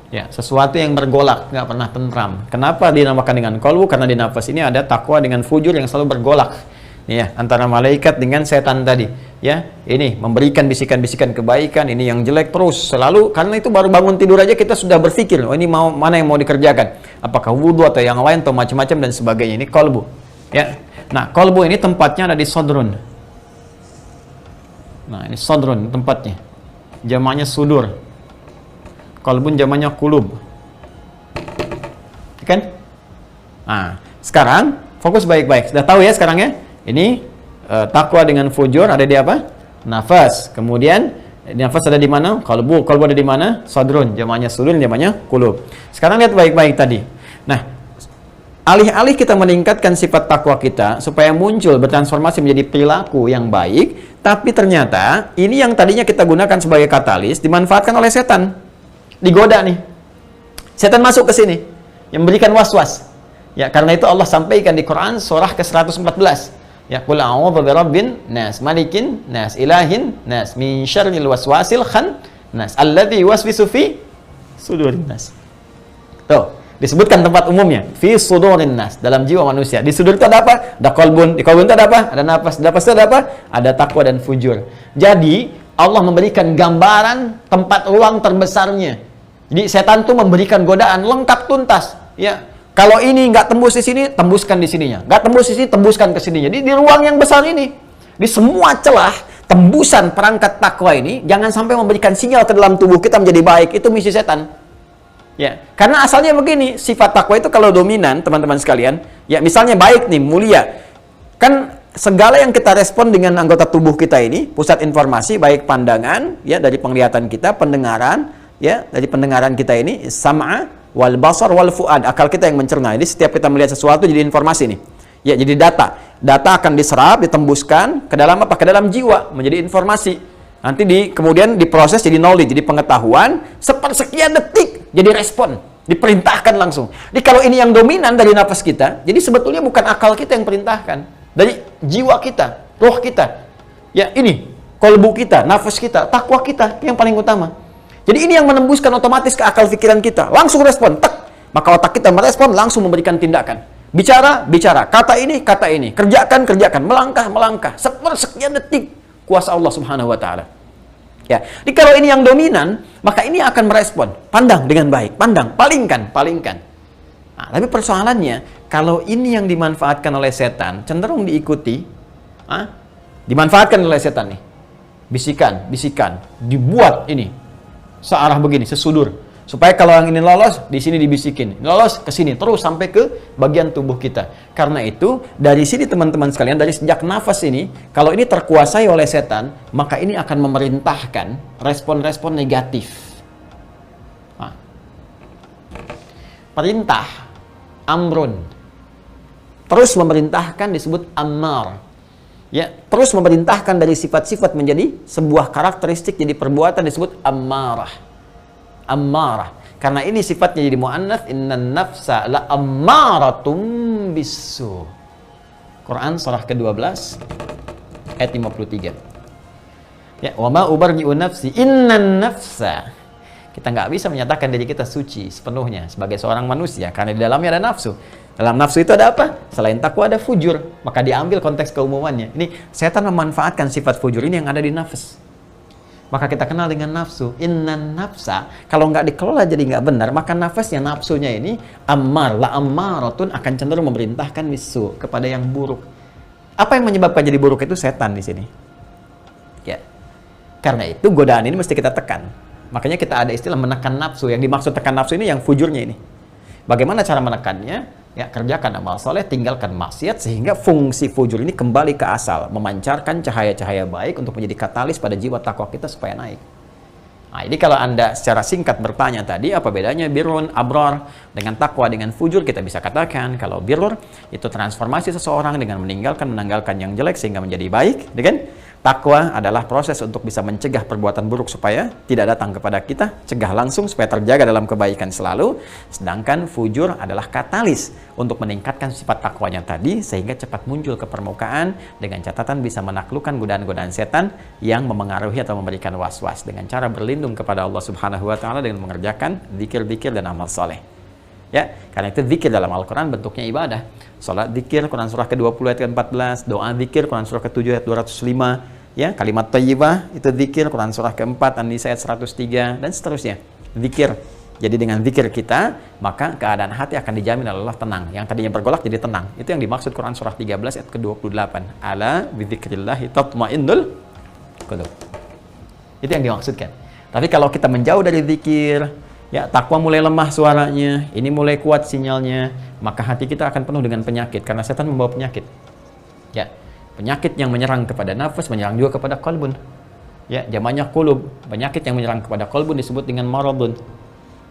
Speaker 1: Ya, sesuatu yang bergolak, nggak pernah tentram. Kenapa dinamakan dengan kolbu? Karena di nafas ini ada takwa dengan fujur yang selalu bergolak. Ya, antara malaikat dengan setan tadi. Ya, ini memberikan bisikan-bisikan kebaikan, ini yang jelek terus selalu. Karena itu baru bangun tidur aja kita sudah berpikir, oh ini mana yang mau dikerjakan? Apakah wudhu atau yang lain atau macam-macam dan sebagainya. Ini kolbu. Ya, nah kolbu ini tempatnya ada di sodrun. Nah ini sodrun tempatnya. Jamaknya sudur. Kolbun jamaknya kulub. Kan? Nah sekarang fokus baik-baik. Sudah tahu ya sekarang ya? Ini takwa dengan fujur ada di apa? Nafas. Kemudian nafas ada di mana? Kalbu. Kalbu ada di mana? Sadrun. Jamaknya sudun, jamaknya kulub. Sekarang lihat baik-baik tadi. Nah, alih-alih kita meningkatkan sifat takwa kita supaya muncul bertransformasi menjadi perilaku yang baik, tapi ternyata ini yang tadinya kita gunakan sebagai katalis dimanfaatkan oleh setan. Digoda nih. Setan masuk ke sini yang memberikan was-was. Ya, karena itu Allah sampaikan di Quran surah ke-114. Ya, qul a'udzu birabbin nas, malikin nas, ilahin nas, min syarril waswasil khannas, alladzi yuwaswisu fi sudurin nas. Tuh, disebutkan tempat umumnya, fi sudurin nas, dalam jiwa manusia. Di sudur itu ada apa? Ada kolbun. Di kolbun itu ada apa? Ada nafas. Di nafas itu ada apa? Ada takwa dan fujur. Jadi, Allah memberikan gambaran tempat ruang terbesarnya. Jadi, setan tuh memberikan godaan lengkap tuntas, ya. Kalau ini nggak tembus di sini, tembuskan di sininya. Nggak tembus di sini, tembuskan ke sininya. Jadi di ruang yang besar ini, di semua celah tembusan perangkat takwa ini, jangan sampai memberikan sinyal ke dalam tubuh kita menjadi baik. Itu misi setan. Ya, karena asalnya begini, sifat takwa itu kalau dominan, teman-teman sekalian, ya misalnya baik nih, mulia. Kan segala yang kita respon dengan anggota tubuh kita ini, pusat informasi baik pandangan, ya dari penglihatan kita, pendengaran, ya dari pendengaran kita ini, sam'a wal basar wal fuad, akal kita yang mencerna. Jadi setiap kita melihat sesuatu jadi informasi nih. Ya, jadi data. Data akan diserap, ditembuskan ke dalam apa? Ke dalam jiwa, menjadi informasi. Nanti kemudian diproses jadi knowledge, jadi pengetahuan, sepersekian detik jadi respon, diperintahkan langsung. Jadi kalau ini yang dominan dari nafas kita, jadi sebetulnya bukan akal kita yang perintahkan, dari jiwa kita, roh kita. Ya, ini kolbu kita, nafas kita, takwa kita yang paling utama. Jadi ini yang menembuskan otomatis ke akal pikiran kita, langsung respon, tak. Maka otak kita merespon, langsung memberikan tindakan. Bicara, kata ini, kerjakan, melangkah, sepersekian detik, kuasa Allah Subhanahu wa taala. Ya, jadi kalau ini yang dominan, maka ini akan merespon, pandang dengan baik, palingkan. Nah, tapi persoalannya, kalau ini yang dimanfaatkan oleh setan, cenderung diikuti, dimanfaatkan oleh setan nih, bisikan, dibuat ini searah begini, sesudur, supaya kalau yang ini lolos, di sini dibisikin, lolos ke sini, terus sampai ke bagian tubuh kita. Karena itu, dari sini teman-teman sekalian, dari sejak nafas ini, kalau ini terkuasai oleh setan, maka ini akan memerintahkan respon-respon negatif. Nah, perintah, amrun, terus memerintahkan disebut ammar. Ya, terus memerintahkan dari sifat-sifat menjadi sebuah karakteristik, jadi perbuatan disebut ammarah. Karena ini sifatnya jadi muannats, innan nafsa la ammaratum bisu. Quran surah ke-12 ayat 53. Ya, wa ma ubarri'u nafsi innan nafsa. Kita nggak bisa menyatakan diri kita suci sepenuhnya sebagai seorang manusia karena di dalamnya ada nafsu. Dalam nafsu itu ada apa? Selain takwa ada fujur. Maka diambil konteks keumumannya. Ini setan memanfaatkan sifat fujur ini yang ada di nafs. Maka kita kenal dengan nafsu. Innan nafsa, kalau nggak dikelola jadi nggak benar, maka nafasnya, nafsunya ini ammar, la ammaratun, akan cenderung memerintahkan bisu, kepada yang buruk. Apa yang menyebabkan jadi buruk itu? Setan di sini. Ya. Karena itu godaan ini mesti kita tekan. Makanya kita ada istilah menekan nafsu. Yang dimaksud tekan nafsu ini yang fujurnya ini. Bagaimana cara menekannya? Ya, kerjakan amal soleh, tinggalkan maksiat, sehingga fungsi fujur ini kembali ke asal, memancarkan cahaya-cahaya baik untuk menjadi katalis pada jiwa takwa kita supaya naik. Nah, ini kalau Anda secara singkat bertanya tadi, apa bedanya birrun, abrar dengan takwa, dengan fujur, kita bisa katakan kalau birrun itu transformasi seseorang dengan meninggalkan yang jelek sehingga menjadi baik, kan? Takwa adalah proses untuk bisa mencegah perbuatan buruk supaya tidak datang kepada kita, cegah langsung supaya terjaga dalam kebaikan selalu. Sedangkan fujur adalah katalis untuk meningkatkan sifat takwanya tadi sehingga cepat muncul ke permukaan dengan catatan bisa menaklukkan godaan-godaan setan yang memengaruhi atau memberikan was-was dengan cara berlindung kepada Allah Subhanahu wa taala dengan mengerjakan zikir-zikir dan amal soleh. Ya, karena itu zikir dalam Al-Quran bentuknya ibadah. Salat zikir, Quran surah ke-20 ayat ke-14, doa zikir, Quran surah ke-7 ayat 205, ya, kalimat thayyibah itu zikir, Quran surah ke-4 An-Nisa ayat 103 dan seterusnya. Zikir. Jadi dengan zikir kita, maka keadaan hati akan dijamin oleh Allah tenang. Yang tadinya bergolak jadi tenang. Itu yang dimaksud Quran surah 13 ayat ke-28. Ala bidzikrillahi tatmainnul qulub. Itu yang dimaksudkan. Tapi kalau kita menjauh dari zikir, ya, takwa mulai lemah suaranya, ini mulai kuat sinyalnya, maka hati kita akan penuh dengan penyakit, karena setan membawa penyakit. Ya, penyakit yang menyerang kepada nafas, menyerang juga kepada qalbun. Ya, jamaknya qulub, penyakit yang menyerang kepada qalbun disebut dengan maradun.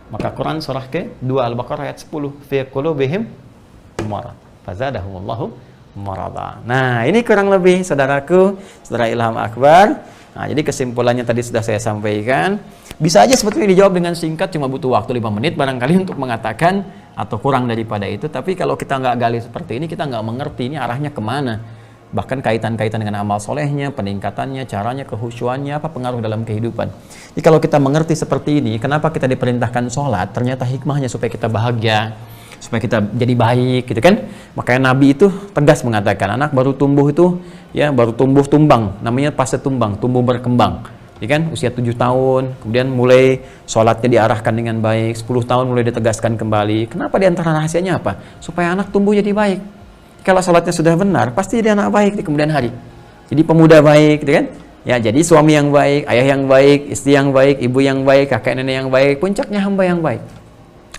Speaker 1: Maka Quran surah ke-2 Al-Baqarah ayat 10, fi qulubihim marad, fazadahumullahu marada. Nah, ini kurang lebih saudaraku, saudara Ilham Akbar. Nah, jadi kesimpulannya tadi sudah saya sampaikan. Bisa aja sebetulnya dijawab dengan singkat, cuma butuh waktu 5 menit barangkali untuk mengatakan, atau kurang daripada itu. Tapi kalau kita nggak gali seperti ini, kita nggak mengerti ini arahnya kemana. Bahkan kaitan-kaitan dengan amal solehnya, peningkatannya, caranya, kehusyuannya, apa pengaruh dalam kehidupan. Jadi kalau kita mengerti seperti ini, kenapa kita diperintahkan sholat, ternyata hikmahnya supaya kita bahagia, supaya kita jadi baik, gitu kan. Makanya Nabi itu tegas mengatakan, anak baru tumbuh itu, ya baru tumbuh tumbang, namanya fase tumbang, tumbuh berkembang. Ya kan, usia 7 tahun, kemudian mulai sholatnya diarahkan dengan baik, 10 tahun mulai ditegaskan kembali. Kenapa? Di antara rahasianya apa? Supaya anak tumbuh jadi baik. Kalau sholatnya sudah benar, pasti jadi anak baik di kemudian hari. Jadi pemuda baik, gitu kan? Ya, jadi suami yang baik, ayah yang baik, istri yang baik, ibu yang baik, kakek nenek yang baik, puncaknya hamba yang baik.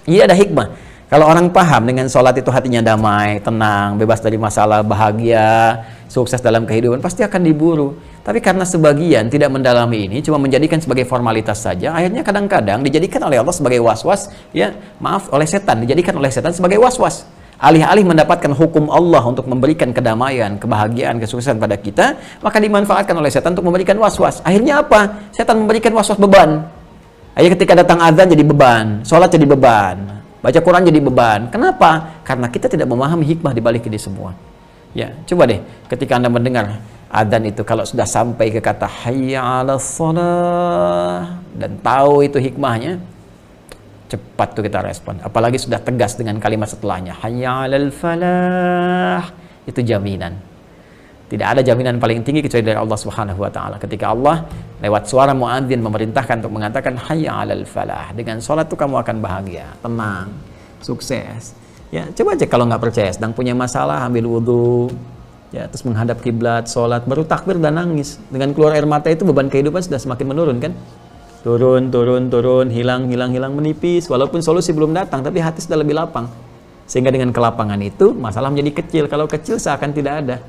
Speaker 1: Iya, ada hikmah. Kalau orang paham dengan sholat itu hatinya damai, tenang, bebas dari masalah, bahagia, sukses dalam kehidupan, pasti akan diburu. Tapi karena sebagian tidak mendalami ini, cuma menjadikan sebagai formalitas saja, akhirnya kadang-kadang dijadikan oleh Allah sebagai was-was, ya maaf, oleh setan, dijadikan oleh setan sebagai was-was. Alih-alih mendapatkan hukum Allah untuk memberikan kedamaian, kebahagiaan, kesuksesan pada kita, maka dimanfaatkan oleh setan untuk memberikan was-was. Akhirnya apa? Setan memberikan was-was beban. Akhirnya ketika datang azan jadi beban, sholat jadi beban, baca Quran jadi beban. Kenapa? Karena kita tidak memahami hikmah di balik ini semua. Ya, coba deh ketika Anda mendengar adzan itu, kalau sudah sampai ke kata hayya 'alas shalah dan tahu itu hikmahnya, cepat tuh kita respon. Apalagi sudah tegas dengan kalimat setelahnya, hayya 'alal falah. Itu jaminan. Tidak ada jaminan paling tinggi kecuali dari Allah Subhanahu wa taala. Ketika Allah lewat suara muadzin memerintahkan untuk mengatakan hayya 'alal falah, dengan salat itu kamu akan bahagia, tenang, sukses. Ya, coba cek kalau nggak percaya, sedang punya masalah, ambil wudhu, ya, terus menghadap kiblat, salat, baru takbir dan nangis. Dengan keluar air mata itu beban kehidupan sudah semakin menurun kan? Turun, hilang, menipis. Walaupun solusi belum datang, tapi hati sudah lebih lapang. Sehingga dengan kelapangan itu, masalah menjadi kecil. Kalau kecil seakan tidak ada.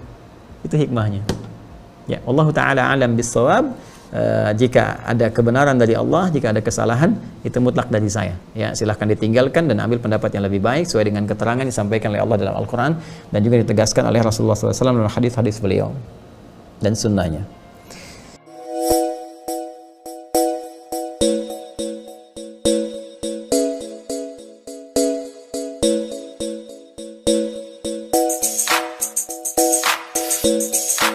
Speaker 1: Itu hikmahnya. Ya, Allah Ta'ala alam bisawab. Jika ada kebenaran dari Allah, jika ada kesalahan, itu mutlak dari saya. Ya, silahkan ditinggalkan dan ambil pendapat yang lebih baik sesuai dengan keterangan yang disampaikan oleh Allah dalam Al-Quran dan juga ditegaskan oleh Rasulullah SAW dalam hadis-hadis beliau dan sunnahnya.